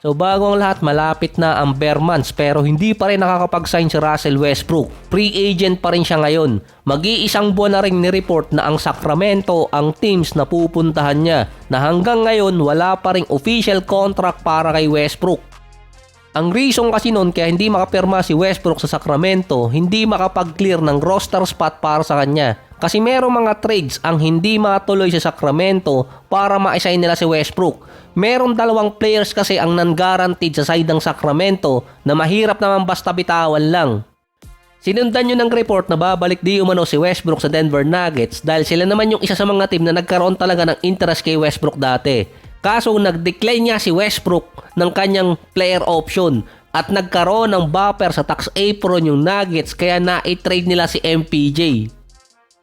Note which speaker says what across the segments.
Speaker 1: So bago ang lahat, malapit na ang bare months pero hindi pa rin nakakapag-sign si Russell Westbrook. Free agent pa rin siya ngayon. Mag-iisang buwan na rin ni-report na ang Sacramento ang teams na pupuntahan niya, na hanggang ngayon wala pa ring official contract para kay Westbrook. Ang reason kasi nun kaya hindi makapirma si Westbrook sa Sacramento, hindi makapag-clear ng roster spot para sa kanya. Kasi merong mga trades ang hindi matuloy sa Sacramento para ma-assign nila si Westbrook. Meron dalawang players kasi ang non-guaranteed sa side ng Sacramento na mahirap naman basta bitawan lang. Sinundan nyo ng report na babalik di umano si Westbrook sa Denver Nuggets dahil sila naman yung isa sa mga team na nagkaroon talaga ng interest kay Westbrook dati. Kaso nag-decline niya si Westbrook ng kanyang player option at nagkaroon ng buffer sa tax apron yung Nuggets kaya na-trade nila si MPJ.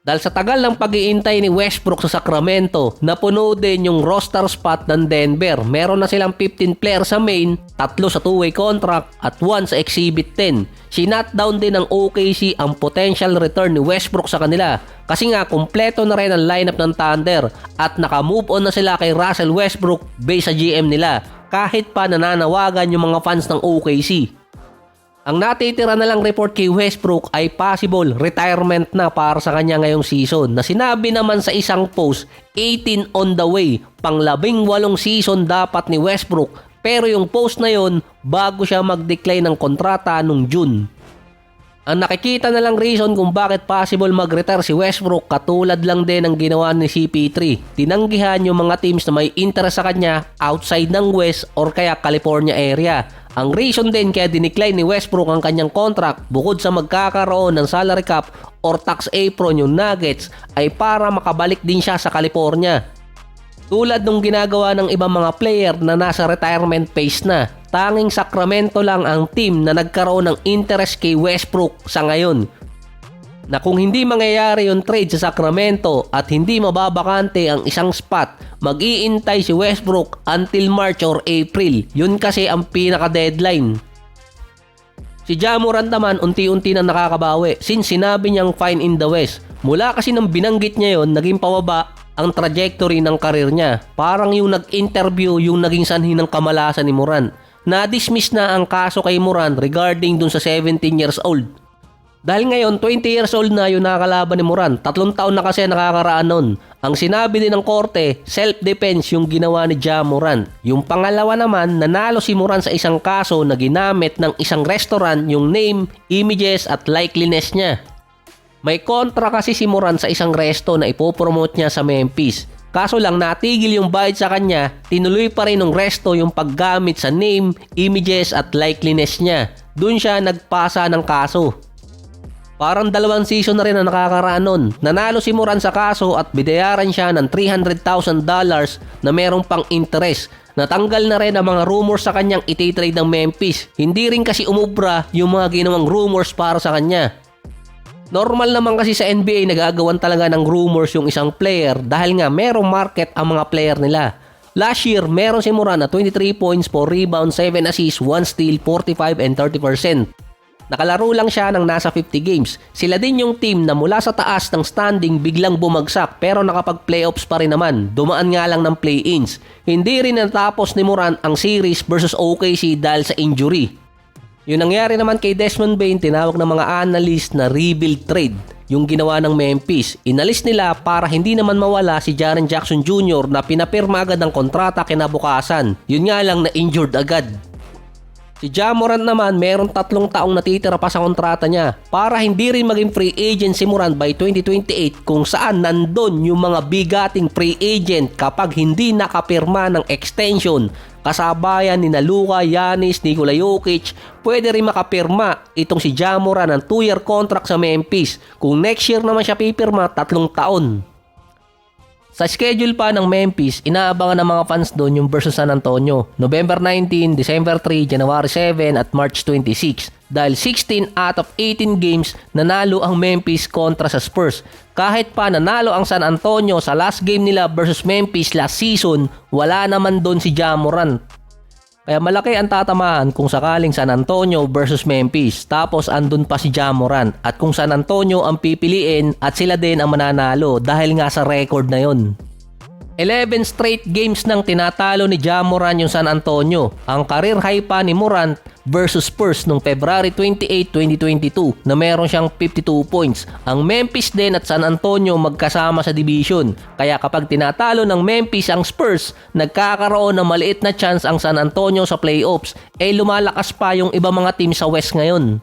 Speaker 1: Dahil sa tagal ng pag-iintay ni Westbrook sa Sacramento, napuno din yung roster spot ng Denver. Meron na silang 15 players sa main, 3 sa two-way contract at 1 sa Exhibit 10. Sinutdown din ng OKC ang potential return ni Westbrook sa kanila kasi nga kumpleto na rin ang lineup ng Thunder at naka-move on na sila kay Russell Westbrook based sa GM nila kahit pa nananawagan yung mga fans ng OKC. Ang natitira na lang report kay Westbrook ay possible retirement na para sa kanya ngayong season na sinabi naman sa isang post 18 on the way, pang-18 season dapat ni Westbrook pero yung post na yon bago siya mag-decline ng kontrata nung June. Ang nakikita na lang reason kung bakit possible mag-retire si Westbrook katulad lang din ng ginawa ni CP3. Tinanggihan yung mga teams na may interest sa kanya outside ng West or kaya California area. Ang reason din kaya dinecline ni Westbrook ang kanyang contract bukod sa magkakaroon ng salary cap or tax apron yung Nuggets ay para makabalik din siya sa California. Tulad nung ginagawa ng ibang mga player na nasa retirement phase na, tanging Sacramento lang ang team na nagkaroon ng interest kay Westbrook sa ngayon. Na kung hindi mangyayari yung trade sa Sacramento at hindi mababakante ang isang spot, mag-iintay si Westbrook until March or April. Yun kasi ang pinaka-deadline. Si Ja Morant naman unti-unti na nakakabawi since sinabi niyang fine in the West. Mula kasi nang binanggit niya yon, naging pababa ang trajectory ng karir niya. Parang yung nag-interview yung naging sanhi ng kamalasan ni Morant. Na-dismiss na ang kaso kay Morant regarding dun sa 17 years old. Dahil ngayon, 20 years old na yung nakakalaban ni Morant. 3 taon na kasi nakakaraan nun. Ang sinabi din ng korte, self-defense yung ginawa ni Ja Morant. Yung pangalawa naman, nanalo si Morant sa isang kaso na ginamit ng isang restaurant yung name, images at likeliness niya. May kontra kasi si Morant sa isang resto na ipopromote niya sa Memphis. Kaso lang natigil yung bayad sa kanya, tinuloy pa rin ng resto yung paggamit sa name, images at likeliness niya. Doon siya nagpasa ng kaso. Parang 2 season na rin ang nakakaraan nun. Nanalo si Morant sa kaso at bidayaran siya ng $300,000 na merong pang interest. Natanggal na rin ang mga rumors sa kanyang iti-trade ng Memphis. Hindi rin kasi umubra yung mga ginawang rumors para sa kanya. Normal naman kasi sa NBA nagagawan talaga ng rumors yung isang player dahil nga merong market ang mga player nila. Last year, meron si Morant na 23 points, 4 rebounds, 7 assists, 1 steal, 45 and 30%. Nakalaro lang siya ng nasa 50 games. Sila din yung team na mula sa taas ng standing biglang bumagsak pero nakapag-playoffs pa rin naman. Dumaan nga lang ng play-ins. Hindi rin natapos ni Morant ang series versus OKC dahil sa injury. Yung nangyari naman kay Desmond Bane, tinawag ng mga analyst na rebuild trade. Yung ginawa ng Memphis, inalis nila para hindi naman mawala si Jaren Jackson Jr. na pinapirma agad ang kontrata kinabukasan. Yun nga lang na injured agad. Si Ja Morant naman meron 3 taong natitira pa sa kontrata niya para hindi rin maging free agent si Morant by 2028 kung saan nandun yung mga bigating free agent kapag hindi nakapirma ng extension. Kasabayan ni Luka, Giannis, Nikola Jokic, pwede rin makapirma itong si Ja Morant ng 2-year contract sa Memphis. Kung next year naman siya pipirma, 3 taon. Sa schedule pa ng Memphis, inaabangan ng mga fans doon yung versus San Antonio. November 19, December 3, January 7 at March 26. Dahil 16 out of 18 games nanalo ang Memphis kontra sa Spurs. Kahit pa nanalo ang San Antonio sa last game nila versus Memphis last season, wala naman doon si Ja Morant. Kaya malaki ang tatamaan kung sakaling San Antonio versus Memphis tapos andun pa si Ja Morant at kung San Antonio ang pipiliin at sila din ang mananalo dahil nga sa record na yon. 11 straight games nang tinatalo ni Ja Morant yung San Antonio. Ang career high pa ni Morant versus Spurs noong February 28, 2022 na meron siyang 52 points. Ang Memphis din at San Antonio magkasama sa division. Kaya kapag tinatalo ng Memphis ang Spurs, nagkakaroon ng maliit na chance ang San Antonio sa playoffs. Lumalakas pa yung iba mga team sa West ngayon.